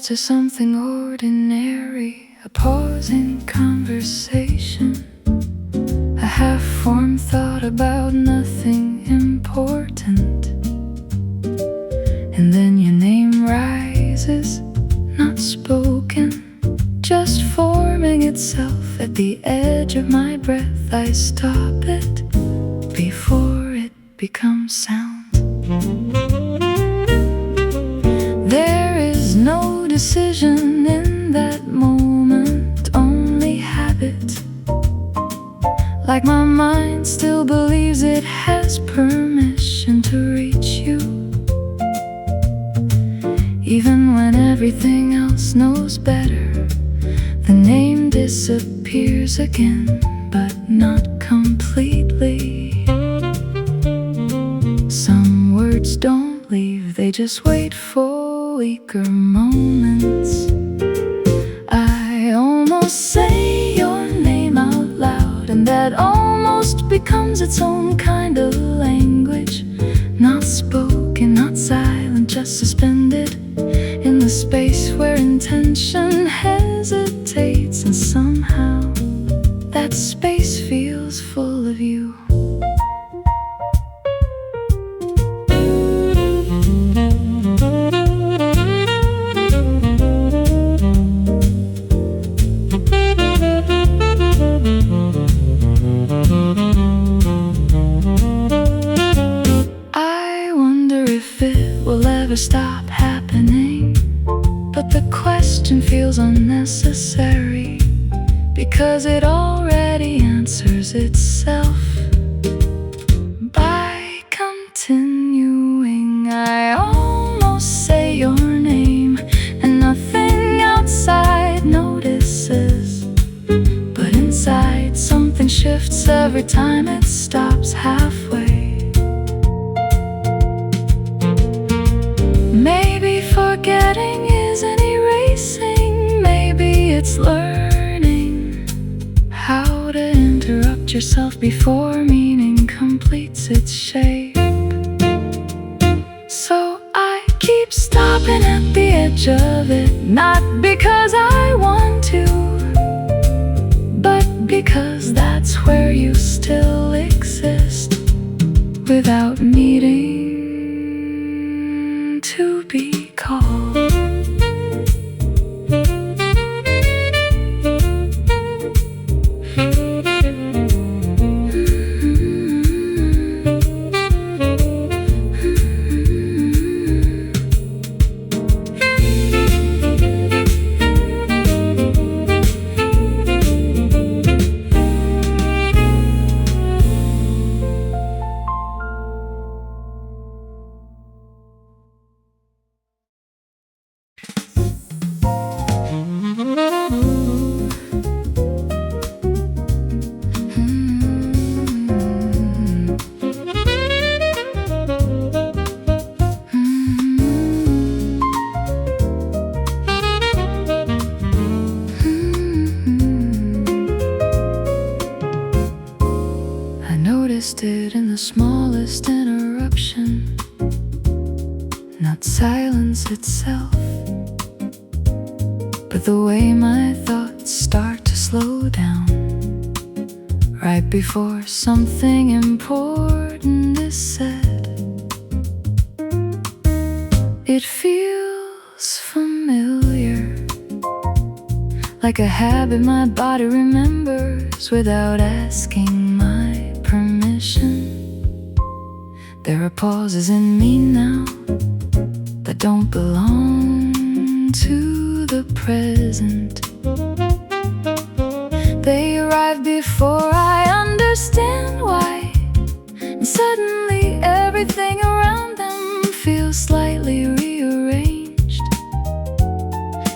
to something ordinary, a pause in conversation, a half-formed thought about nothing important. And then your name rises, not spoken, just forming itself at the edge of my breath. I stop it before it becomes sound. There is no decision in that moment, only habit. Like my mind still believes it has permission to reach you, even when everything else knows better. The name disappears again, but not completely. Some words don't leave, they just wait for weaker moments. I almost say your name out loud, and that almost becomes its own kind of language. Not spoken, not silent, just suspended in the space where intention hesitates. And somehow that space feels full of you. Stop happening, but the question feels unnecessary, because it already answers itself by continuing. I almost say your name, and nothing outside notices, but inside something shifts every time it stops halfway. Maybe forgetting isn't erasing, maybe it's learning how to interrupt yourself before meaning completes its shape. So I keep stopping at the edge of it, not because I want to, but because that's where you still exist, without needing to be called. It in the smallest interruption, not silence itself, but the way my thoughts start to slow down right before something important is said. It feels familiar, like a habit my body remembers without asking my permission. There are pauses in me now that don't belong to the present. They arrive before I understand why, and suddenly everything around them feels slightly rearranged.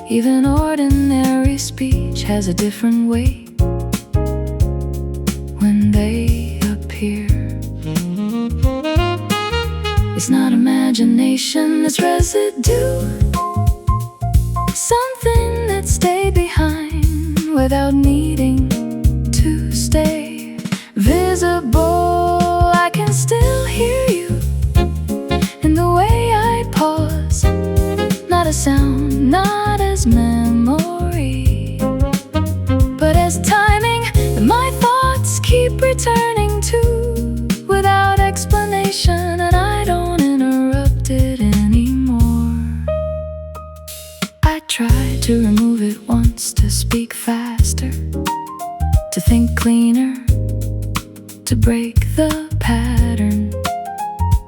Even ordinary speech has a different weight when they appear. It's not imagination, it's residue, something that stayed behind without needing to stay visible. I can still hear you in the way I pause, not a sound, not a lose memory. But as timing that my thoughts keep returning to without explanation, and I don't interrupt it anymore. I tried to remove it once, to speak faster, to think cleaner, to break the pattern.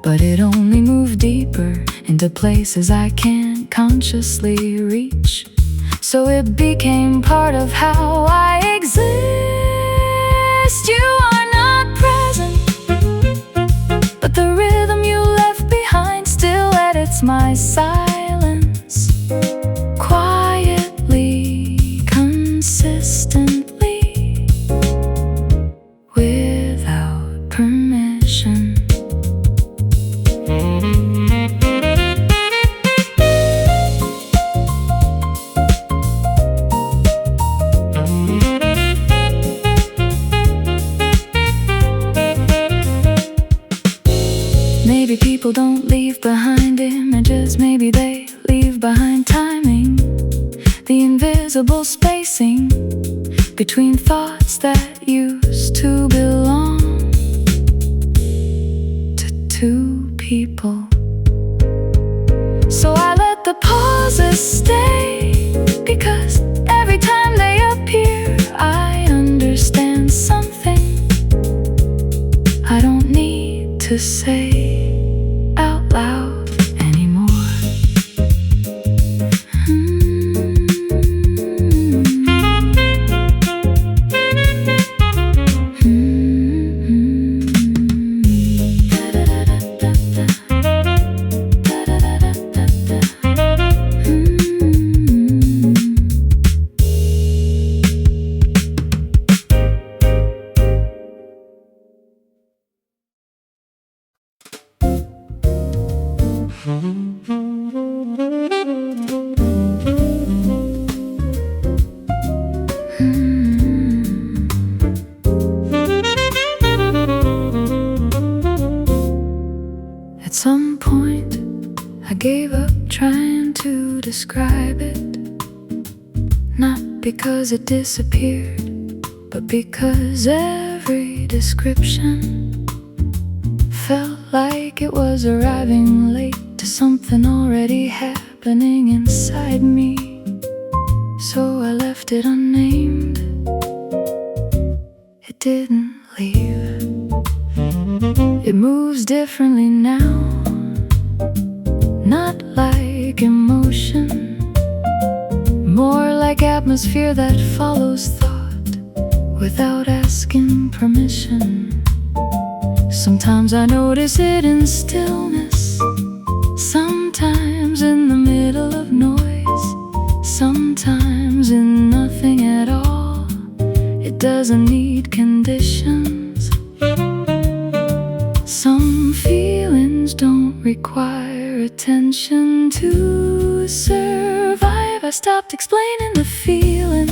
But it only moved deeper into places I can't consciously reach. So it became part of how I exist. You are not present, but the rhythm you left behind still edits my silence, quietly, consistently, without permission. Maybe people don't leave behind images, maybe they leave behind timing, the invisible spacing between thoughts that used to belong to two people. So I let the pauses stay, because every time they appear I understand something I don't need to say out loud anymore. At some point, I gave up trying to describe it, not because it disappeared, but because every description felt like it was arriving late to something already happening inside me. So I left it unnamed. It didn't leave. It moves differently now, not like emotion, more like atmosphere that follows thought without asking permission. Sometimes I notice it in stillness, sometimes in the middle of noise, sometimes in nothing at all. It doesn't need conditions. Some feelings don't require attention to survive. I stopped explaining the feeling,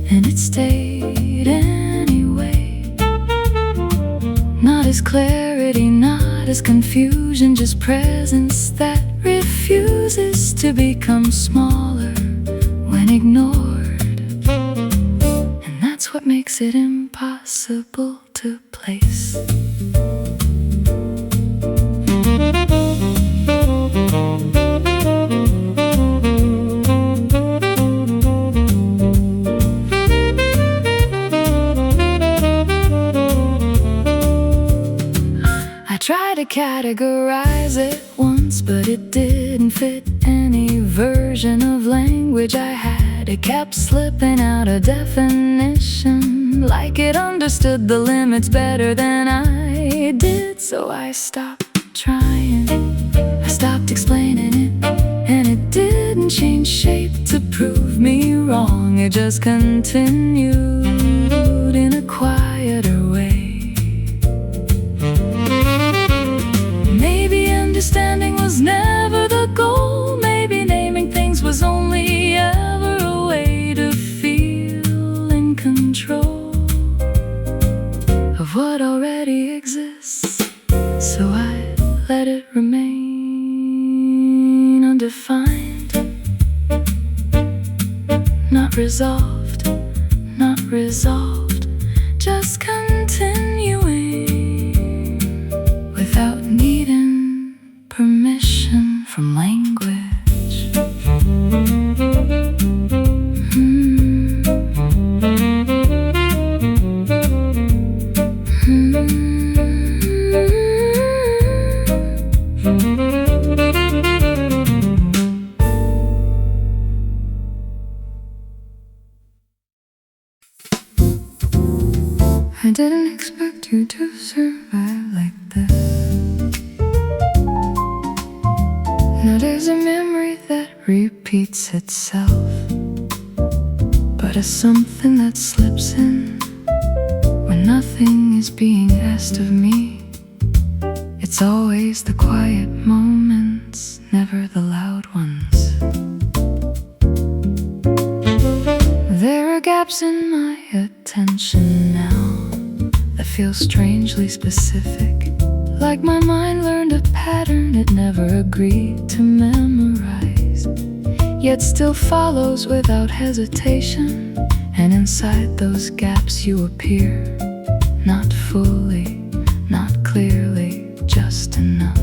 and it stayed anyway. Not as clarity, not as confusion, just presence that refuses to become smaller when ignored. And that's what makes it impossible to place. Tried to categorize it once, but it didn't fit any version of language I had. It kept slipping out of definition, like it understood the limits better than I did. So I stopped trying, I stopped explaining it, and it didn't change shape to prove me wrong. It just continued in a quieter way. Understanding was never the goal. Maybe naming things was only ever a way to feel in control of what already exists. So I let it remain undefined. not resolved, not resolved, just continuing without needing permission from language. I didn't expect you to survive like this. Now there's a memory that repeats itself, but it's something that slips in when nothing is being asked of me. It's always the quiet moments, never the loud ones. There are gaps in my attention now that feel strangely specific, like my mind learned a pattern it never agreed to memorize, yet still follows without hesitation. And inside those gaps you appear, not fully, not clearly, just enough.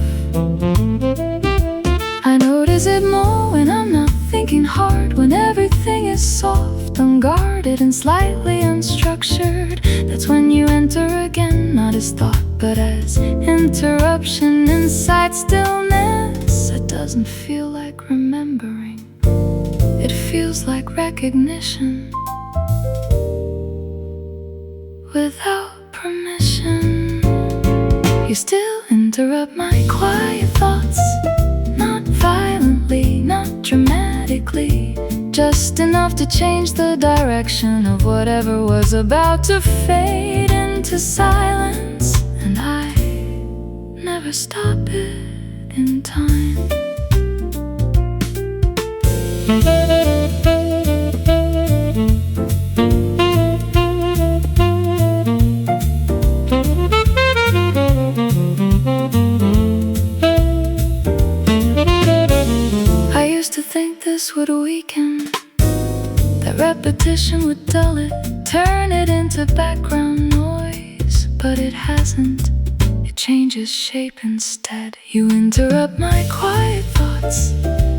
I notice it more when I'm not thinking hard, when everything is soft, unguarded, and slightly unstructured. That's when you enter again, not as thought, but as interruption inside stillness. It doesn't feel like remembering, it feels like recognition without permission. You still interrupt my quiet thoughts, not violently, not dramatically, just enough to change the direction of whatever was about to fade into silence. And I never stop it in time. I used to think this would weaken, that repetition would dull it, turn it into background noise, but it hasn't. It changes shape instead. You interrupt my quiet thoughts,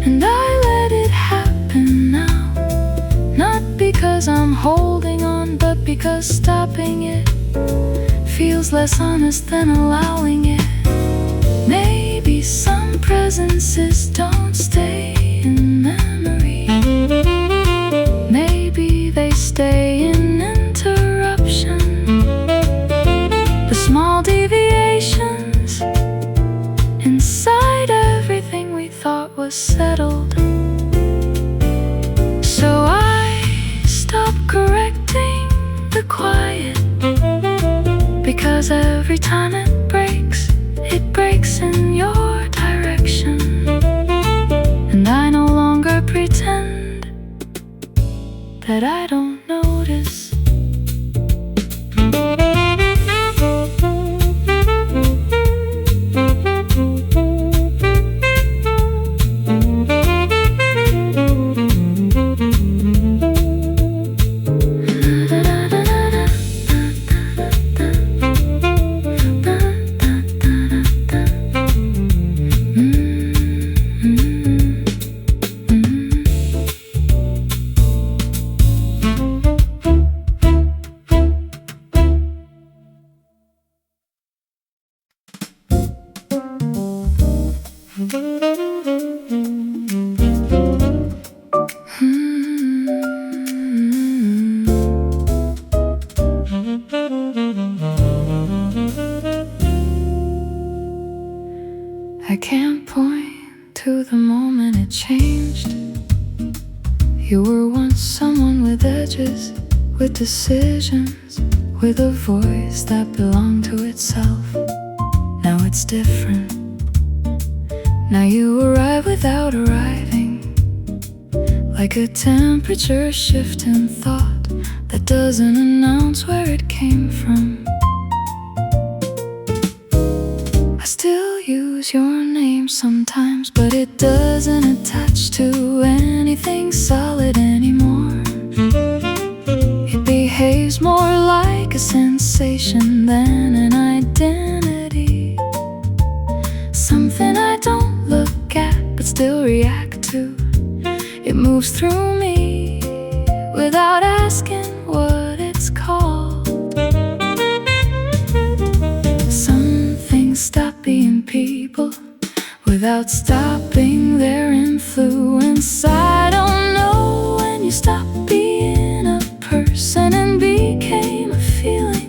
and I let it happen now. Not because I'm holding on, but because stopping it feels less honest than allowing it. Maybe some presences don't stay in memory, maybe they stay in interruption. The small deviations inside everything we thought was settled. So I stopped correcting the quiet, because every time it breaks in your direction. And I no longer pretend that I don't notice. I can't point to the moment it changed. You were once someone with edges, with decisions, with a voice that belonged to itself. Now it's different. Now you arrive without arriving, like a temperature shift in thought that doesn't announce where it came from. I still use your name sometimes, but it doesn't attach to anything solid anymore. sensation than an identity. Something I don't look at but still react to. It moves through me without asking what it's called. Some things stop being people without stopping their influence. I don't know when you stop being a person and became a feeling,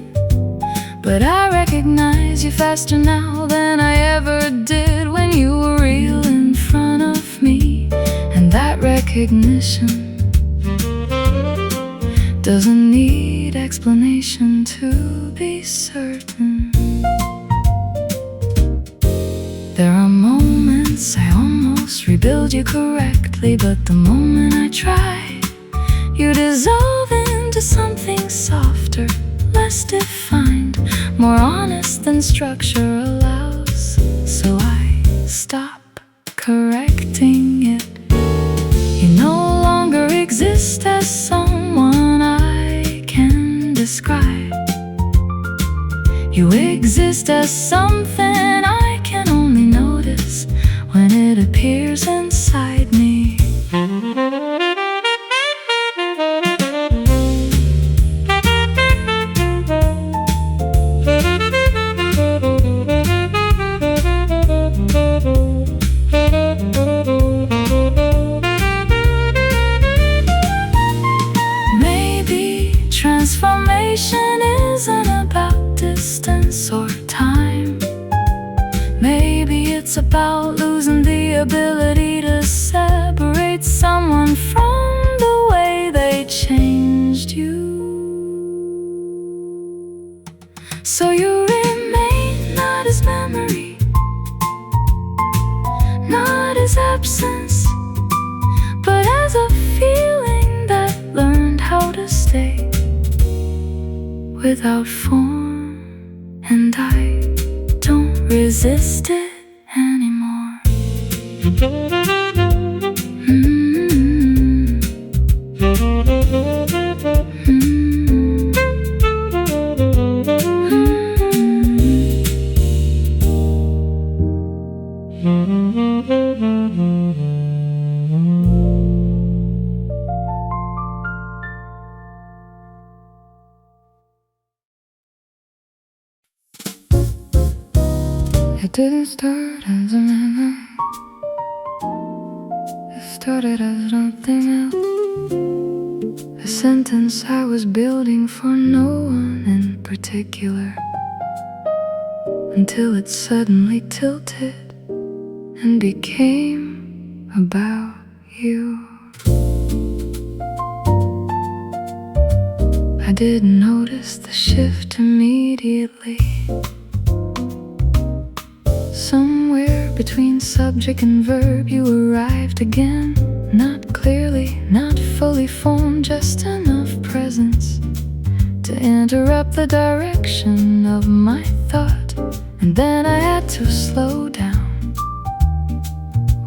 but I recognize you faster now than I ever did when you were real in front of me. And that recognition doesn't need explanation to be certain. There are moments I almost rebuild you correctly, but the moment I try, you dissolve into something softer, less defined, more honest than structure allows. So I stop correcting it. You no longer exist as someone I can describe. You exist as something I can only notice when it appears inside me. Maybe transformation isn't about distance or time. Maybe it's about losing the ability to separate someone from the way they changed you. So you remain not as memory, not as absence, but as a feeling that learned how to stay without form. And I don't resist it anymore. It didn't start as a memory. It started as something else, a sentence I was building for no one in particular, until it suddenly tilted and became about you. I didn't notice the shift immediately. Somewhere between subject and verb you arrived again. Not clearly, not fully formed, just enough presence to interrupt the direction of my thought. And then I had to slow down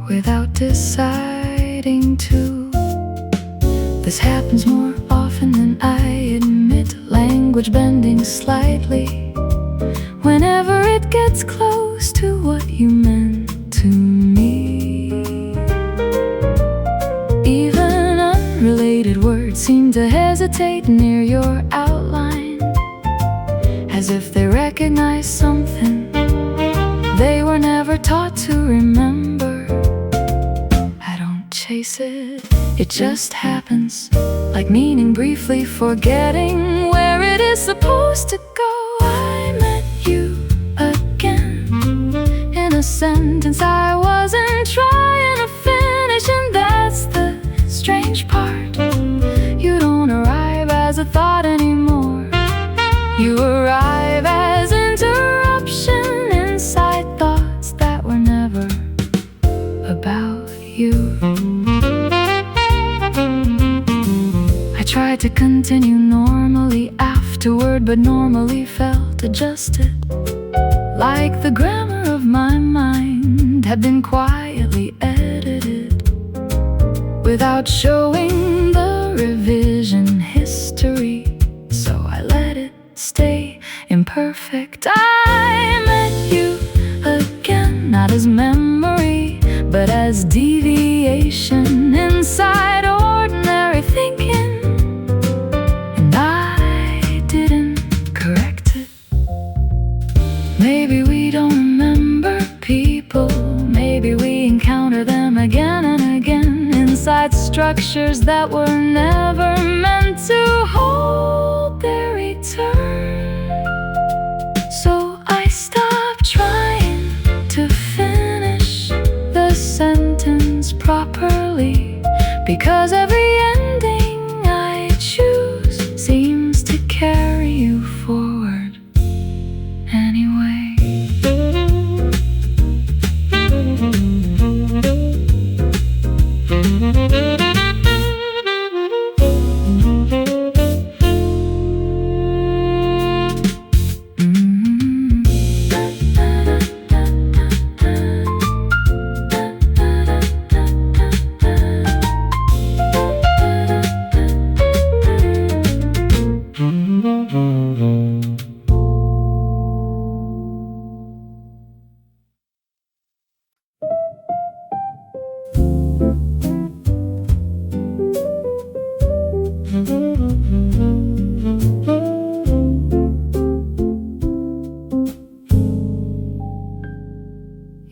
without deciding to. This happens more often than I admit, language bending slightly whenever it gets close to what you meant to me. Even unrelated words seem to hesitate near your outline, as if they recognize something they were never taught to remember. I don't chase it, it just happens, like meaning briefly forgetting where it is supposed to go. I met you again in a sentence I wasn't trying to finish, and that's the strange part. You don't arrive as a thought anymore. You arrive as interruption inside thoughts that were never about you. I tried to continue normally afterward, but normally felt adjusted, like the grammar of my mind had been quietly edited without showing the revision history. So I let it stay structures that were never meant to hold their return. So I stopped trying to finish the sentence properly, because every ending I choose seems to carry you forward anyway.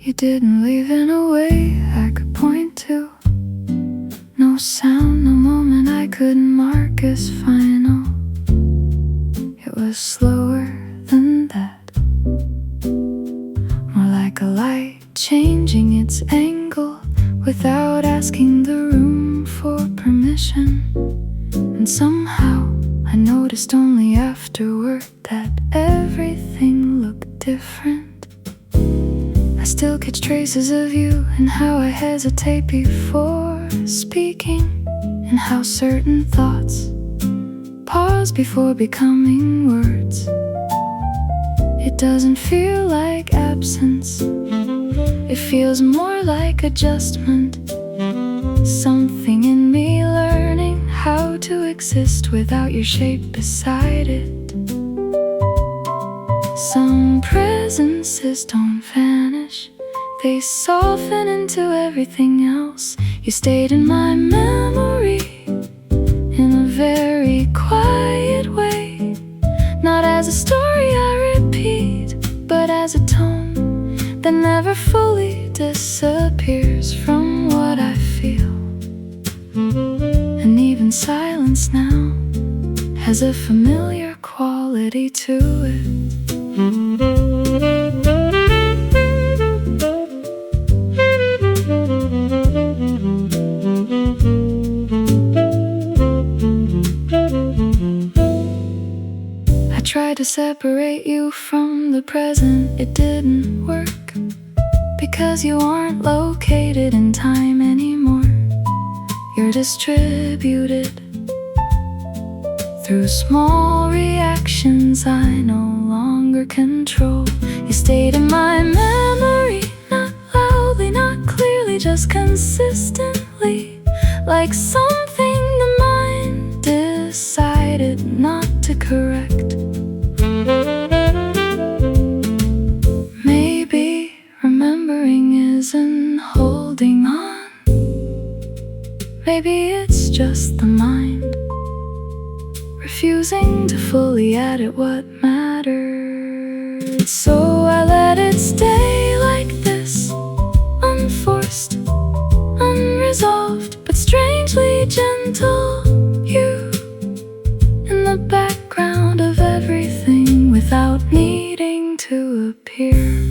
You didn't leave in a way I could point to. No sound, no moment I couldn't mark as final. It was slower than that, more like a light changing its angle without asking the room for permission. And somehow I noticed only afterward that everything looked different. I still catch traces of you in how I hesitate before speaking, and how certain thoughts pause before becoming words. It doesn't feel like absence, it feels more like adjustment. Something in me learning how to exist without your shape beside it. Some presences don't vanish, they soften into everything else. You stayed in my memory in a very quiet way, not as a story I repeat, but as a tone that never fully disappears from what I feel. And even silence now has a familiar quality to it. I tried to separate you from the present, it didn't work, because you aren't located in time anymore. You're distributed through small reactions I no longer control. You stayed in my memory, not loudly, not clearly, just consistently, like something the mind decided not to correct. Maybe remembering isn't holding on, maybe it's just the mind refusing to fully edit what mattered. So I let it stay like this, unforced, unresolved, but strangely gentle. You in the background of everything without needing to appear.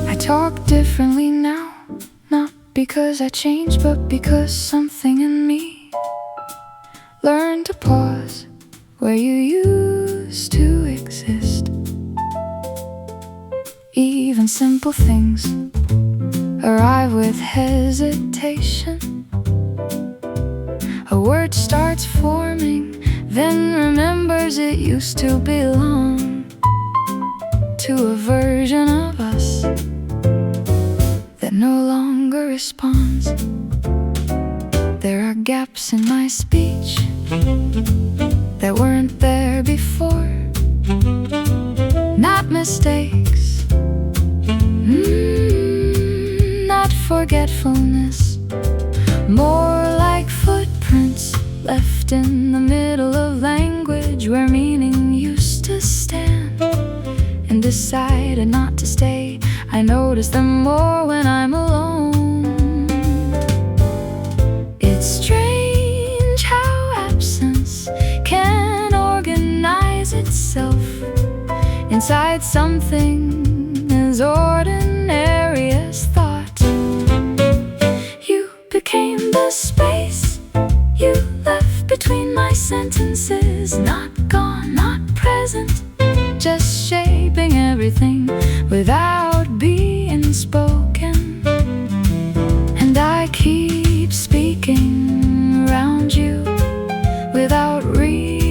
I talk differently now, not because I changed, but because something in me learned to pause where you used to exist. Even simple things arrive with hesitation. A word starts forming, then remembers it used to belong to a version of us that no longer responds. gaps in my speech that weren't there before. Not mistakes, not forgetfulness, more like footprints left in the middle of language where meaning used to stand and decided not to stay. I notice them more when I'm alone. It's strange how absence can organize itself inside something as ordinary as thought. You became the space you left between my sentences, not gone, not present, just shaping everything without being spoken. And I keep speaking around you without realizing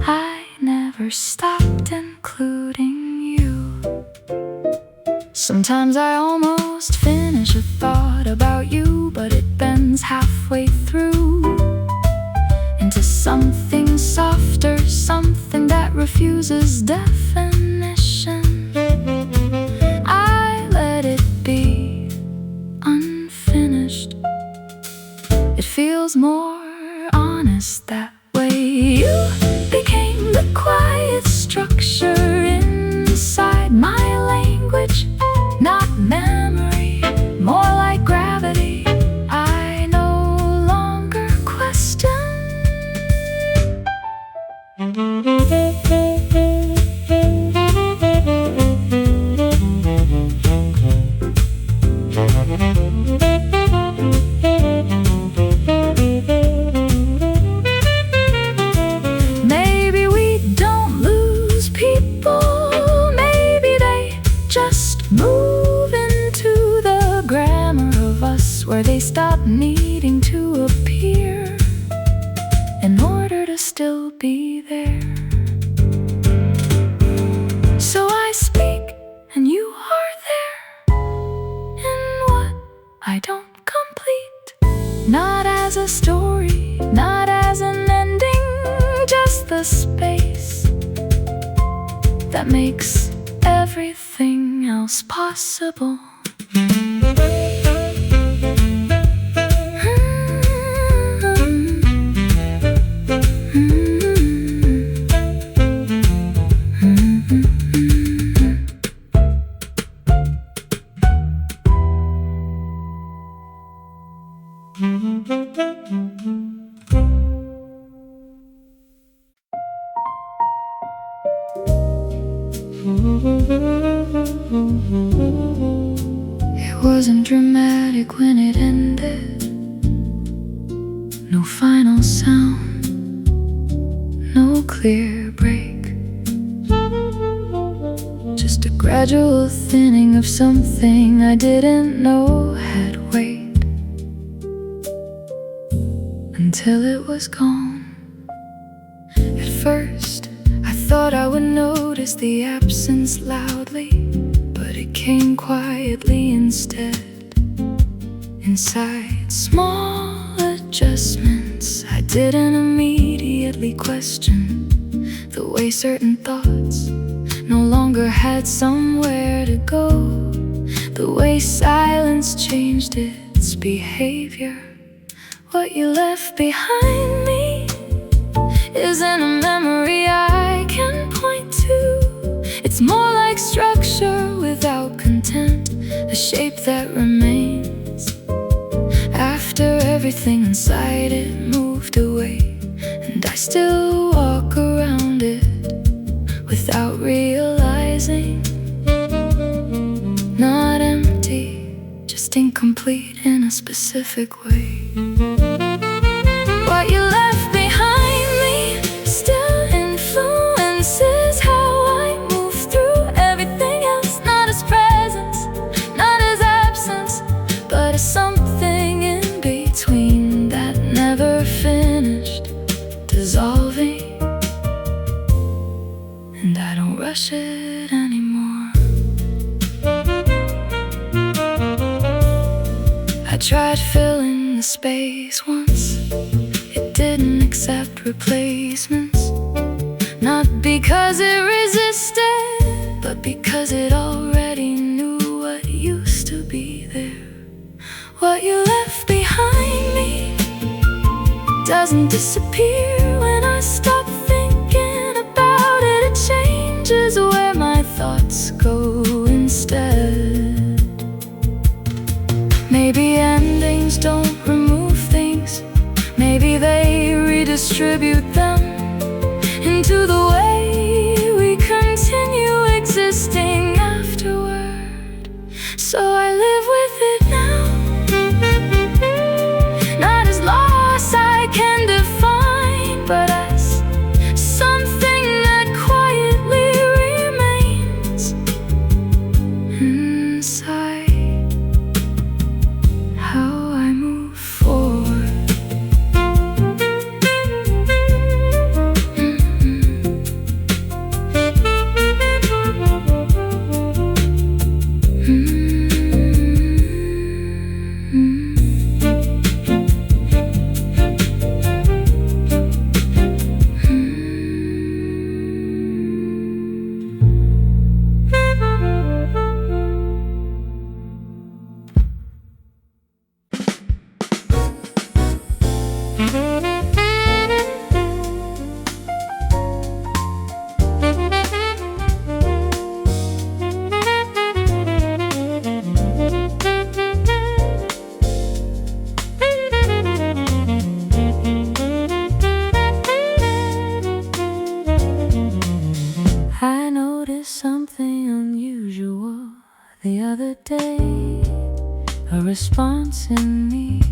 I never stopped including you. Sometimes I almost finish a thought about you, but it bends halfway through into something softer, something that refuses definition. I let it be unfinished. It feels more honest that way. You became the quiet structure inside my language, not memory, more like gravity. I no longer question. Maybe we don't lose people, maybe they just move into the grammar of us, where they stop needing to appear in order to still be there. So I speak and you are there in what I don't complete, not as a story, not as an ending, just the space that makes everything else possible. It wasn't dramatic when it ended. No final sound, no clear break, just a gradual thinning of something I didn't know had weight, until it was gone. At first I thought I would notice the absence loudly, but it came quietly instead. Inside small adjustments I didn't immediately question, the way certain thoughts no longer had somewhere to go, the way silence changed its behavior. What you left behind me isn't a memory I can point to. It's more like structure without content, a shape that remains after everything inside it moved away. And I still walk around it without realizing, not empty, just incomplete in a specific way. What you left behind me still influences how I move through everything else, not as presence, not as absence, but as something in between that never finished dissolving. And I don't rush it anymore. I tried filling the space once. It didn't accept replacements. Not because it resisted, but because it already knew what used to be there. What you left behind me doesn't disappear when I stop thinking about it. It changes where my thoughts go instead. Maybe endings don't remove things. Maybe they redistribute them into the way we continue existing afterward. So I live with it now, not as loss I can define, but as something that quietly remains inside how I move forward. I noticed something unusual the other day, a response in me,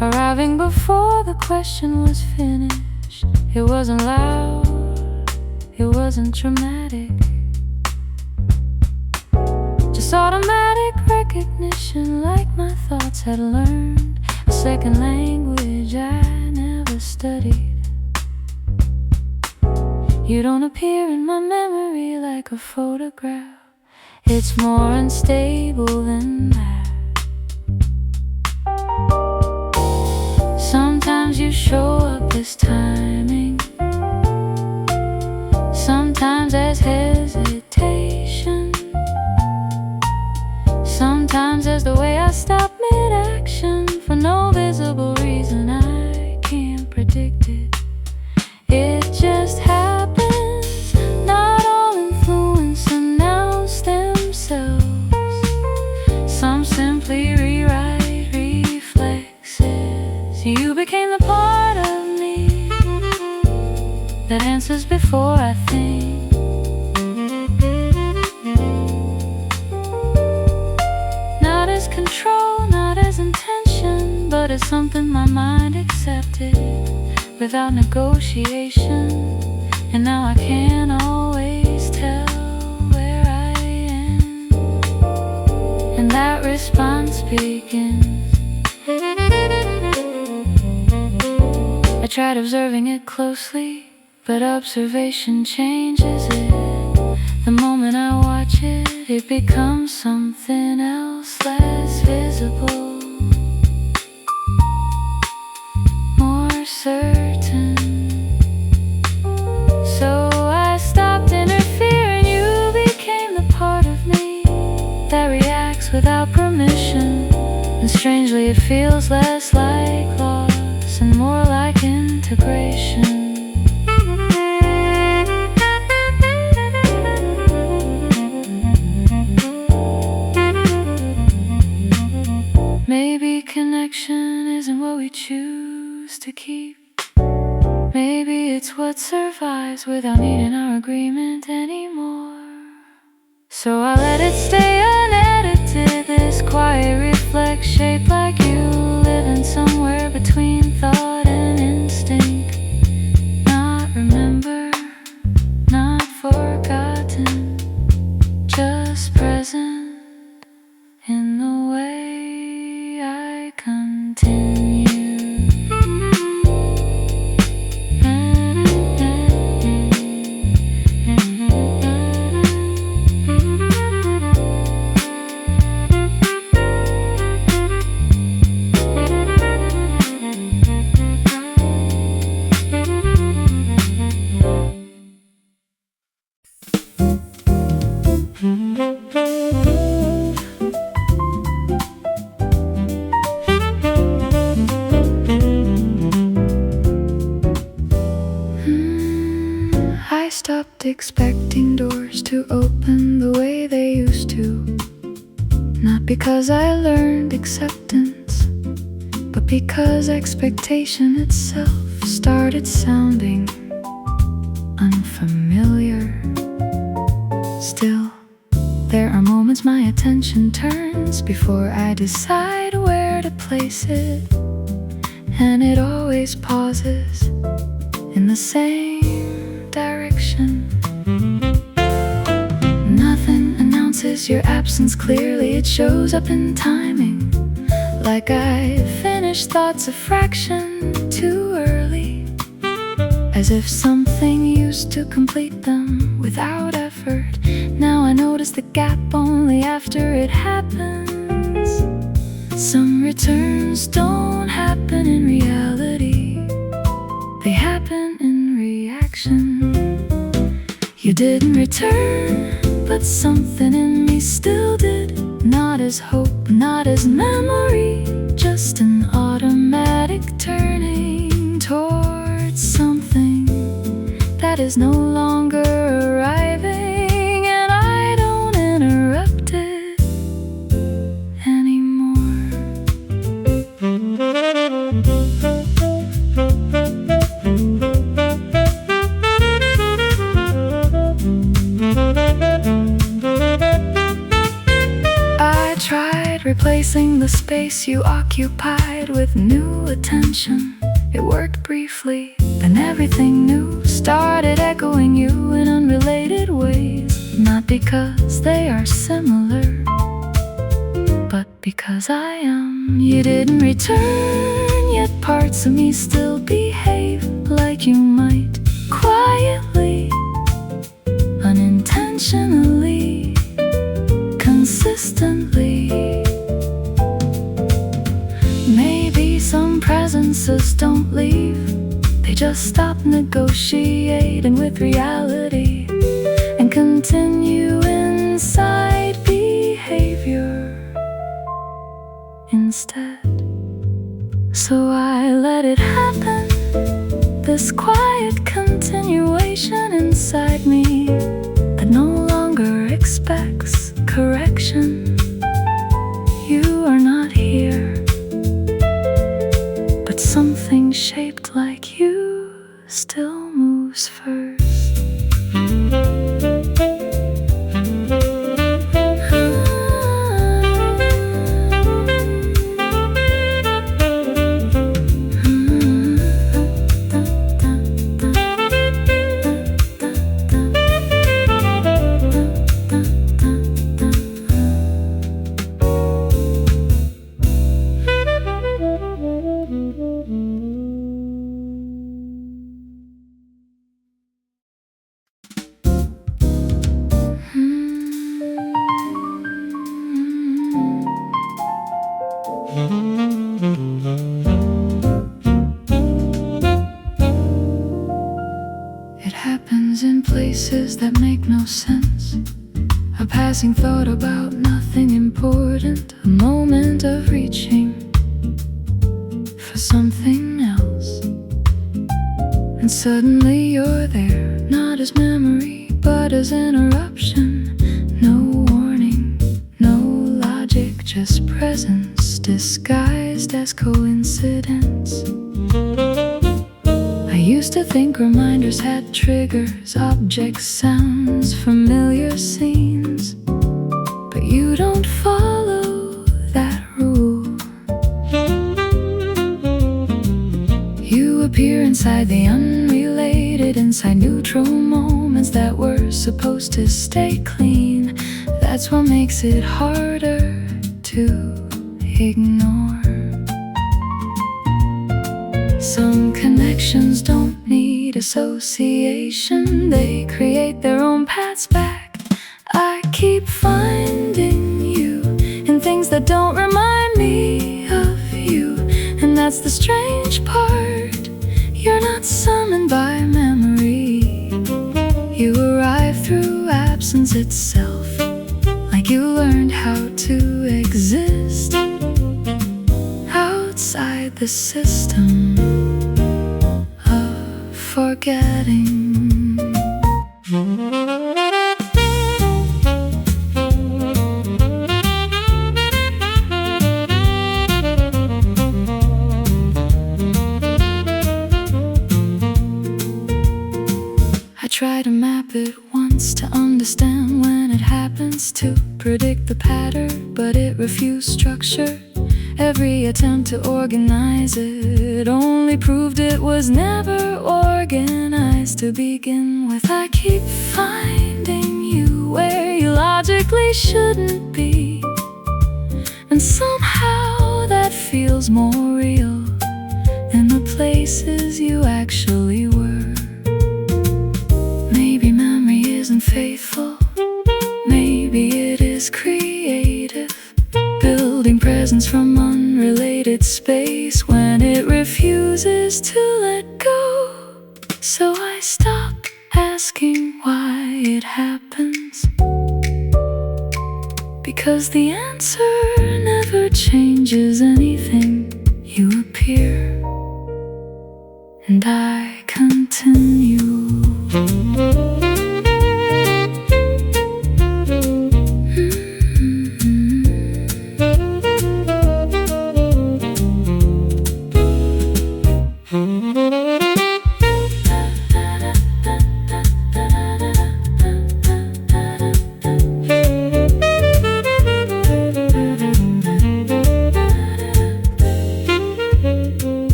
arriving before the question was finished. It wasn't loud, it wasn't dramatic, just automatic recognition, like my thoughts had learned a second language I never studied. You don't appear in my memory like a photograph. It's more unstable than that. Sometimes you show up as timing, sometimes as hesitation, sometimes as the way I stop mid-action for no visible reason. I can't predict it, it just happens. Not all influence announce themselves. Some simply rewrite reflexes. You became the part of me that answers before I think. Not as control, not as intention, but as something my mind accepted without negotiation. And now I can't always tell where I am, and that response begins. I tried observing it closely, but observation changes it. The moment I watch it, it becomes something else, less visible, more certain. So I stopped interfering. You became the part of me that reacts without permission. And strangely it feels less like loss and more like integration. Maybe connection isn't what we choose to keep. Maybe it's what survives without needing our agreement anymore. So I let it stay unedited, this quiet reflex shaped like you, living somewhere between thought and instinct. Not remembered, not forgotten, just present in the way I continue. expecting doors to open the way they used to. Not because I learned acceptance, but because expectation itself started sounding unfamiliar. Still, there are moments my attention turns before I decide where to place it, and it always pauses in the same direction. Nothing announces your absence clearly, it shows up in timing, like I finished thoughts a fraction too early, as if something used to complete them without effort. Now I notice the gap only after it happens. Some returns don't happen in reality, they happen in reaction. You didn't return, but something in me still did. Not as hope, not as memory, just an automatic turning towards something that is no longer arriving, and I don't interrupt it anymore. I tried replacing the space you occupied with new attention. It worked briefly, then everything new started echoing you in unrelated ways. Not because they are similar, but because I am. You didn't return, yet parts of me still behave like you might, quietly, unintentionally, consistently. Maybe some presences don't leave, they just stop negotiating with reality and continue inside behavior instead. So I let it happen, this quiet continuation inside me that no longer expects correction. You are not here, but something shaped like you still moves first. It happens in places that make no sense. A passing thought about nothing important, a moment of reaching for something else, and suddenly you're there, not as memory, but as interruption. No warning, no logic, just presence disguised as coincidence. I used to think reminders had triggers, objects, sounds, familiar scenes, but you don't follow that rule. You appear inside the unrelated, inside neutral moments that were supposed to stay clean. That's what makes it harder to ignore. Some connections don't need association, they create their own paths back. I keep finding you in things that don't remind me of you, and that's the strange part. You're not summoned by memory, you arrive through absence itself, like you learned how to exist outside the system of forgetting. refused structure. Every attempt to organize it only proved it was never organized to begin with. I keep finding you where you logically shouldn't be, and somehow that feels more real in the places you actually were. Maybe memory isn't faithful, maybe it is creative, building presence from unrelated space when it refuses to let go. So I stop asking why it happens, because the answer never changes anything. You appear and I continue.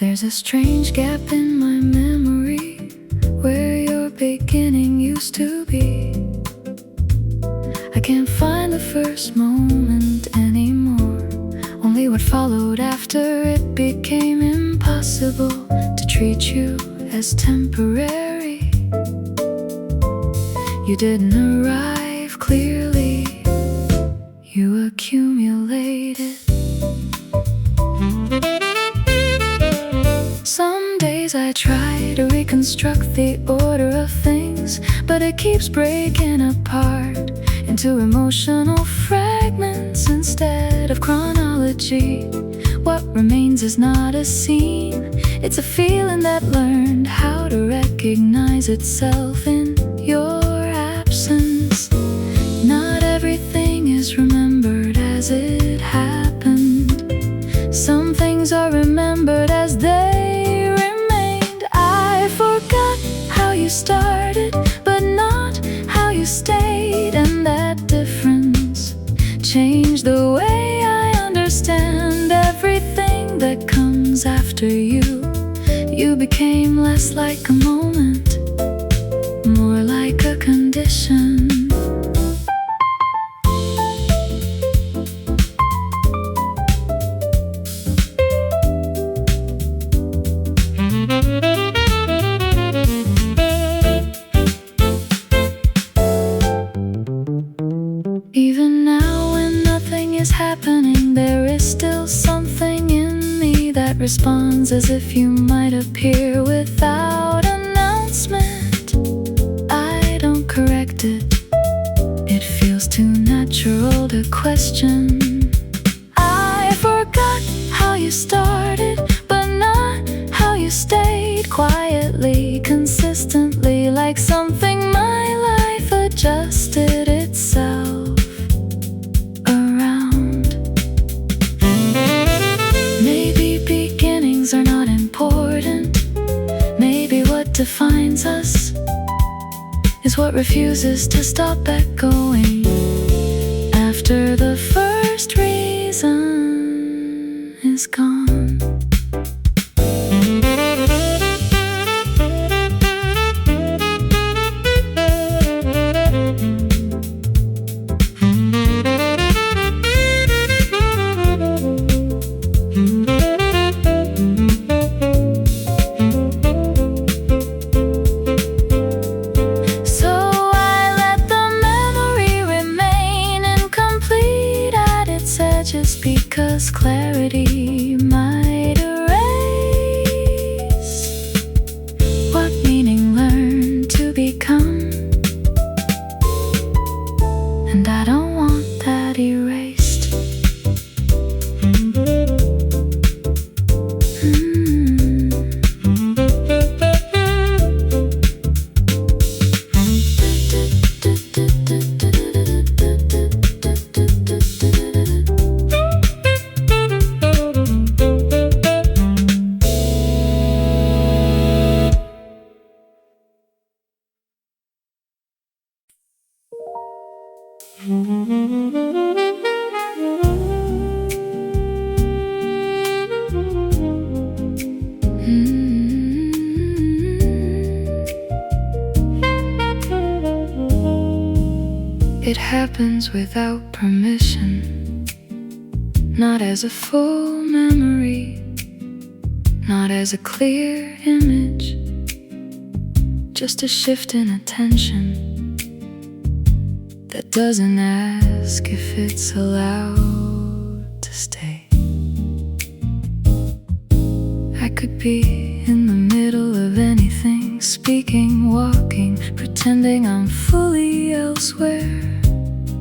There's a strange gap in my memory where your beginning used to be. I can't find the first moment anymore, only what followed after it became impossible to treat you as temporary. You didn't arrive clearly, you accumulated. Some days I try to reconstruct the order of things, but it keeps breaking apart into emotional fragments instead of chronology. What remains is not a scene, it's a feeling that learned how to recognize itself in your absence. Not everything is remembered as it happened. Some things are remembered as they remained. I forgot how you started, but not how you stayed, and that difference changed the way I understand everything that comes after you. You became less like a moment, more like a condition. Even now when nothing is happening, there is still something in me that responds as if you might appear without announcement. I don't correct it, it feels too natural to question. I forgot how you started, but not how you stayed, quietly, consistently, like something my life adjusted itself around. Maybe beginnings are not important. Maybe what defines us is what refuses to stop echoing after the first reason is gone. Just because clarity might erase what meaning learned to become, and I don't want that erased. It happens without permission, not as a full memory, not as a clear image, just a shift in attention that doesn't ask if it's allowed to stay. I could be in the middle of anything, speaking, walking, pretending I'm fully elsewhere.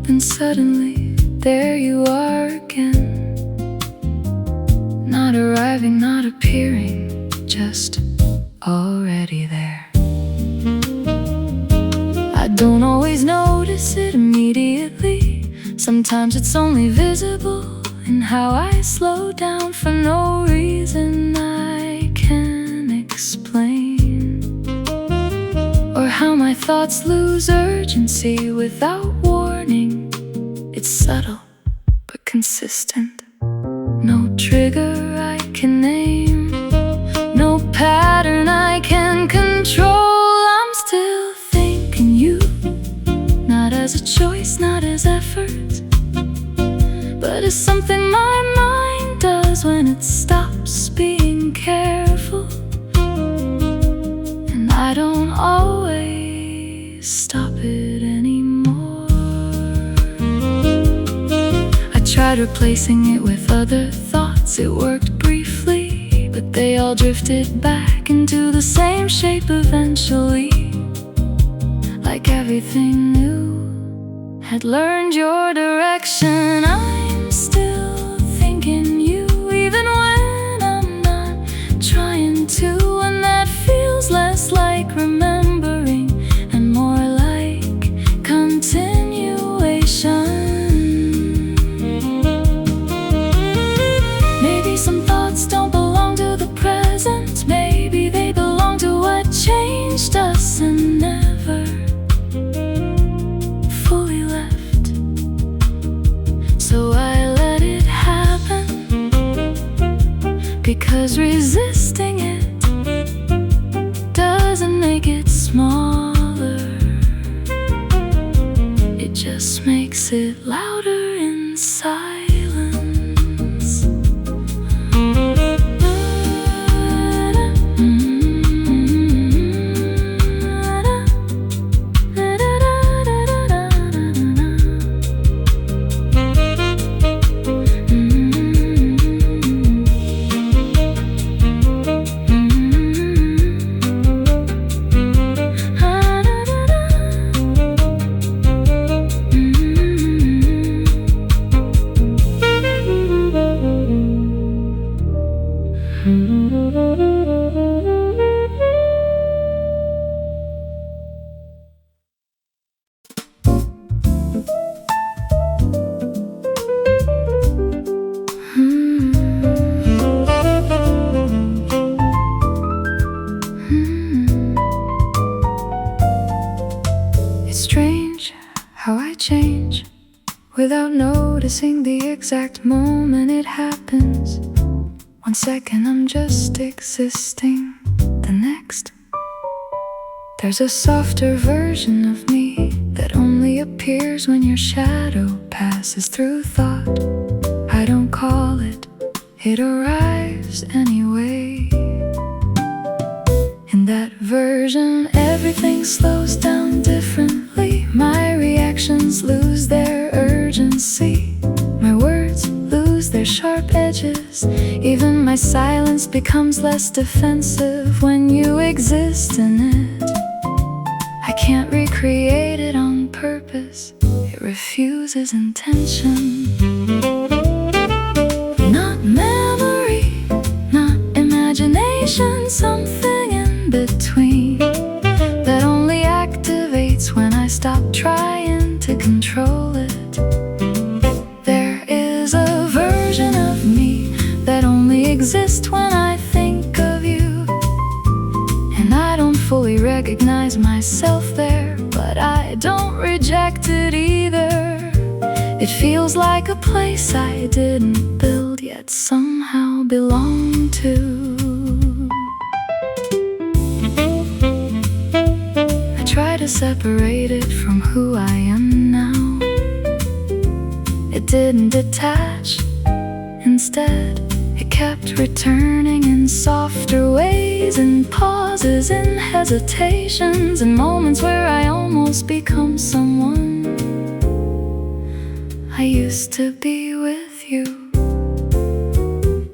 Then suddenly, there you are again. Not arriving, not appearing, just already there. I don't always notice it immediately. Sometimes it's only visible in how I slow down for no reason I can explain, or how my thoughts lose urgency without warning. It's subtle but consistent. No trigger I can name, no pattern I can control. I'm still thinking you, not as a choice, not as effort, but as something my mind does when it stops being careful. And I don't always stop it anymore. I tried replacing it with other thoughts. It worked briefly, but they all drifted back into the same shape eventually. Like everything new had learned your direction. I'm still thinking you, even when I'm not trying to. And that feels less like remembering and more like continuation. Maybe some thoughts don't belong to the present. Maybe they belong to what changed us and never fully left. So I let it happen, because resisting it doesn't make it smaller. It just makes it louder in silence. It's strange how I change without noticing the exact moment it happens. 1 second I'm just existing, the next there's a softer version of me that only appears when your shadow passes through thought. I don't call it, it arrives anyway. In that version, everything slows down differently. My reactions lose their urgency. My words lose their sharp edges. Even my silence becomes less defensive when you exist in it. I can't recreate it on purpose. It refuses intention. Not memory, not imagination, something in between that only activates when I stop trying to control it. There is a version of me that only exists when I think of you, and I don't fully recognize myself there, but I don't reject it either. It feels like a place I didn't build, yet somehow belong to. I try to separate it from who I am now. It didn't detach. Instead, it kept returning in softer ways, in pauses, in hesitations, in moments where I almost become someone I used to be with you.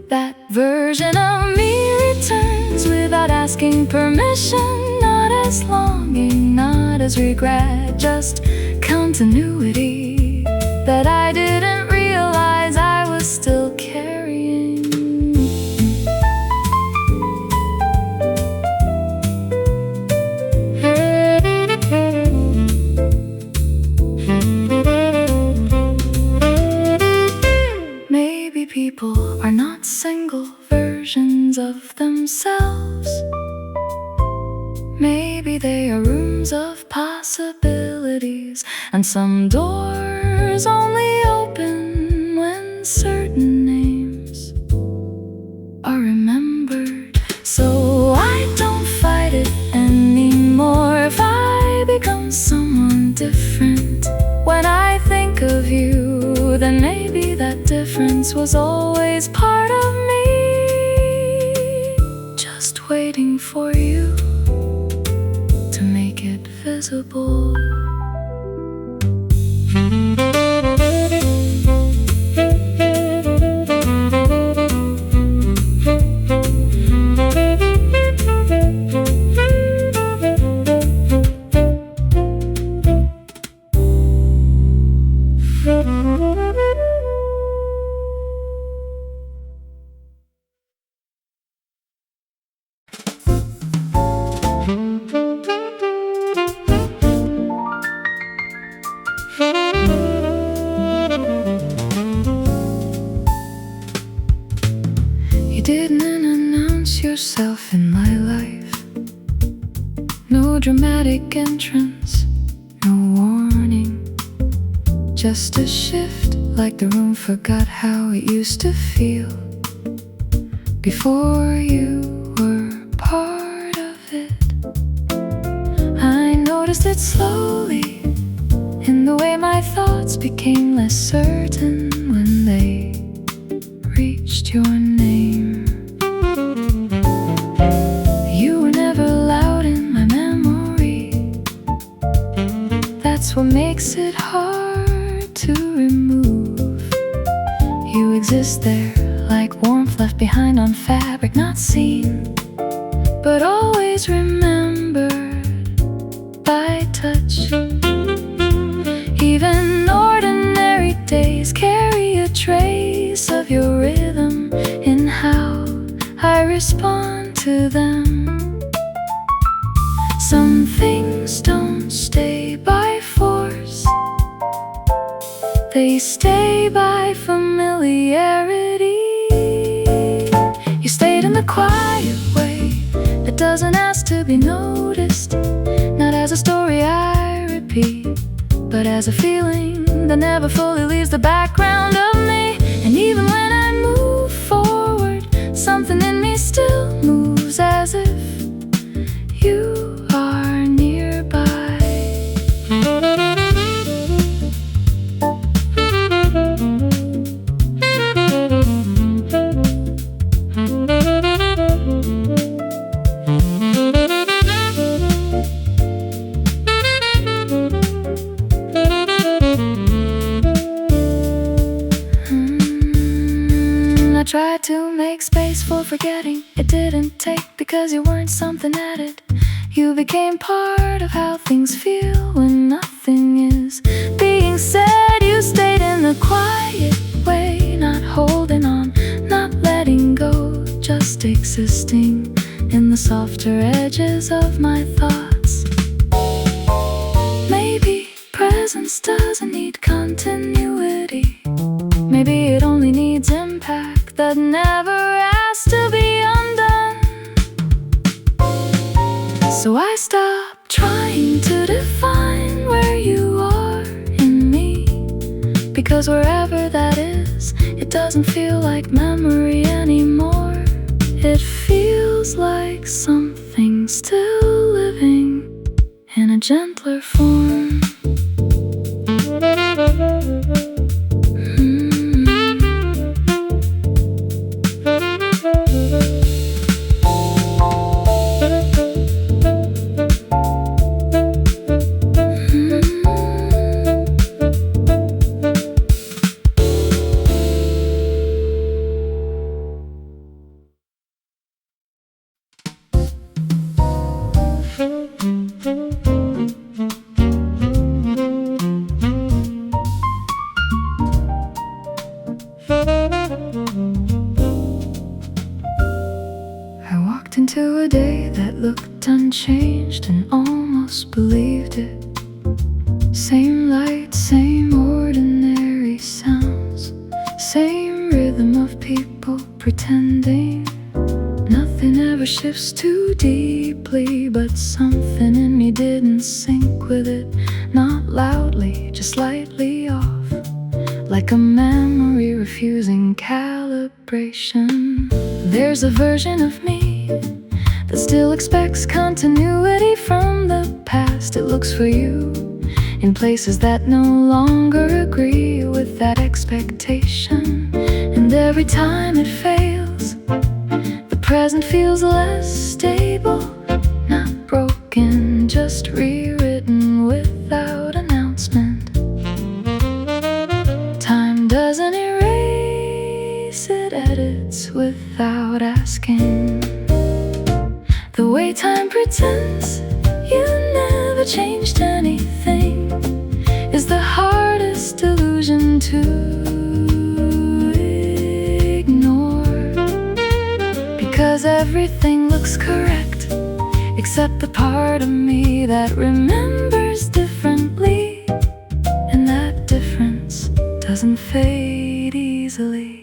That version of me returns without asking permission, not as longing, not as regret, just continuity that I didn't realize I was still carrying. Maybe people are not single versions of themselves. Maybe they are rooms of possibilities, and some doors only open when certain names are remembered. So I don't fight it anymore if I become someone different. When I think of you, then maybe that difference was always part of me, just waiting for you to make it visible. You didn't announce yourself in my life. No dramatic entrance, no warning. Just a shift, like the room forgot how it used to feel before you were part of it. I noticed it slowly, in the way my thoughts became less certain when they reached your name. You were never loud in my memory. That's what makes it hard to remove. You exist there like warmth left behind on fabric, not seen, but always remembered by touch. Even ordinary days carry a trace of your rhythm in how I respond to them. Some things don't stay by force, they stay by familiarity. You stayed in the quiet way that doesn't ask to be noticed, not as a story I repeat, but as a feeling that never fully leaves the background of me. And even when I move forward, something in me still moves as if you are nearby. I tried to make space for forgetting. It didn't take because you weren't something added. You became part of how things feel when nothing is being said. You stayed in the quiet way, not holding on, not letting go, just existing in the softer edges of my thoughts. Maybe presence doesn't need continuity. Maybe it only needs impact that never has to be undone. So I stopped trying to define where you are in me, because 'cause wherever that is, it doesn't feel like memory anymore. It feels like something still living in a gentler form. I walked into a day that looked unchanged and almost believed it. Same light, same ordinary sounds, same rhythm of people pretending. Nothing ever shifts too deeply, but something in me didn't sync with it. Not loudly, just slightly off, like a memory refusing calibration. There's a version of me that still expects continuity from the past. It looks for you in places that no longer agree with that expectation. And every time it fails, the present feels less stable. Not broken, just rewritten without announcement. Time doesn't erase, it edits without asking. The way time pretends you never changed anything is the hardest illusion to ignore. Because everything looks correct, except the part of me that remembers differently. And that difference doesn't fade easily.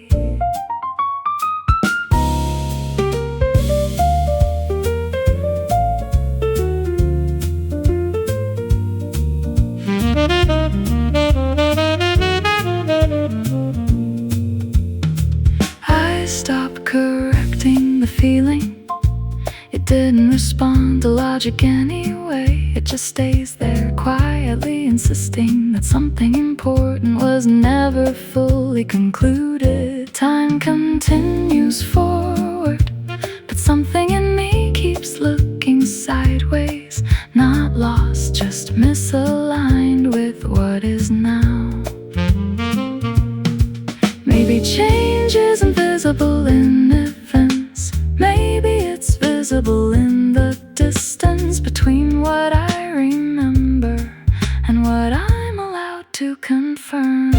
I stopped correcting the feeling. It didn't respond to logic anyway. It just stays there quietly, insisting that something important was never fully concluded. Time continues forward, but something in me keeps looking sideways. Not lost, just misaligned with what is now. Maybe change isn't visible in events. Maybe it's visible in the distance between what I remember and what I'm allowed to confirm.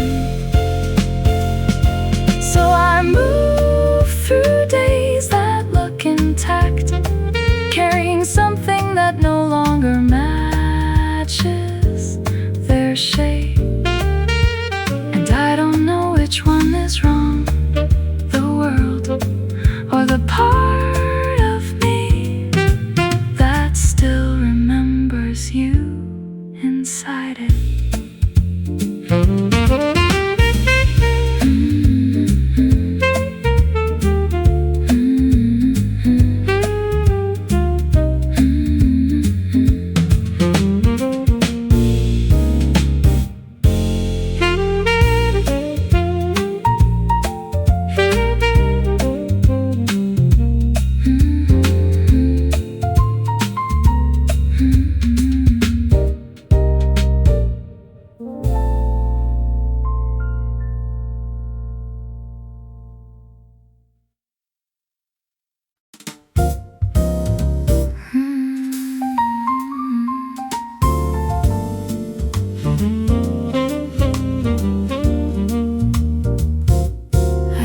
So I move through days that look intact, carrying something that no longer matches their shape. And I don't know which one is wrong, the world or the part of me that still remembers you inside it.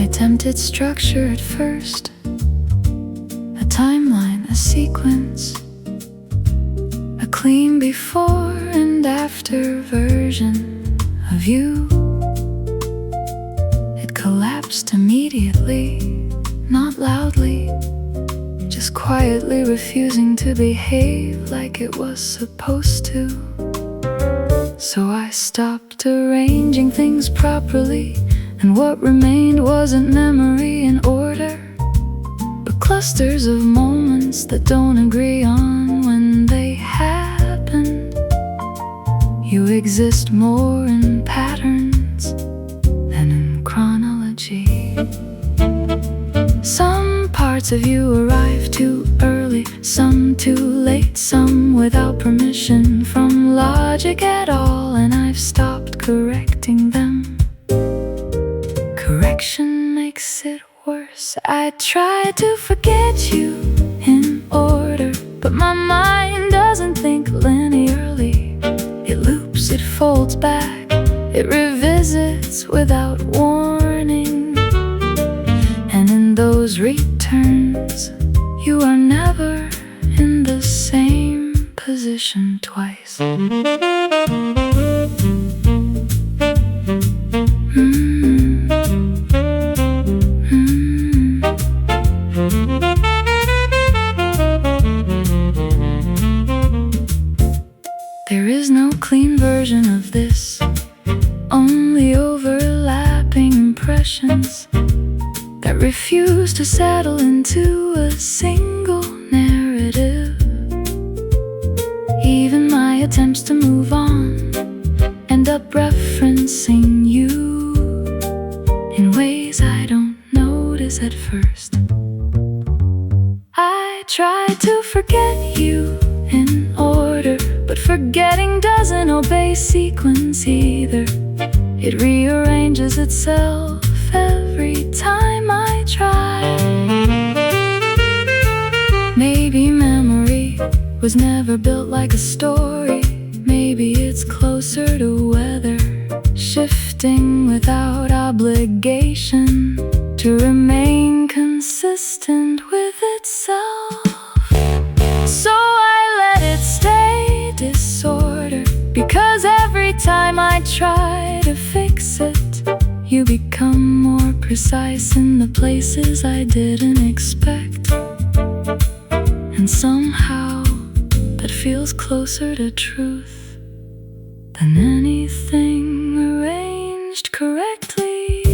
Attempted structure at first, a timeline, a sequence, a clean before and after version of you. It collapsed immediately, not loudly, just quietly refusing to behave like it was supposed to. So I stopped arranging things properly, and what remained wasn't memory in order, but clusters of moments that don't agree on when they happen. You exist more in patterns than in chronology. Some parts of you arrive too early, some too late, some without permission from logic at all, and I've stopped correcting them. Correction makes it worse. I try to forget you in order, but my mind doesn't think linearly. It loops, it folds back, it revisits without warning. And in those returns, you are never in the same position twice. There is no clean version of this, only overlapping impressions that refuse to settle into a single narrative. Even my attempts to move on end up referencing you in ways I don't notice at first. I try to forget you in order, but forgetting doesn't obey sequence either. It rearranges itself every time I try. Maybe memory was never built like a story. Maybe it's closer to weather, shifting without obligation to remain consistent with itself. So I let it stay disorder, because every time I try to fix it, you become more precise in the places I didn't expect. And somehow that feels closer to truth than anything arranged correctly.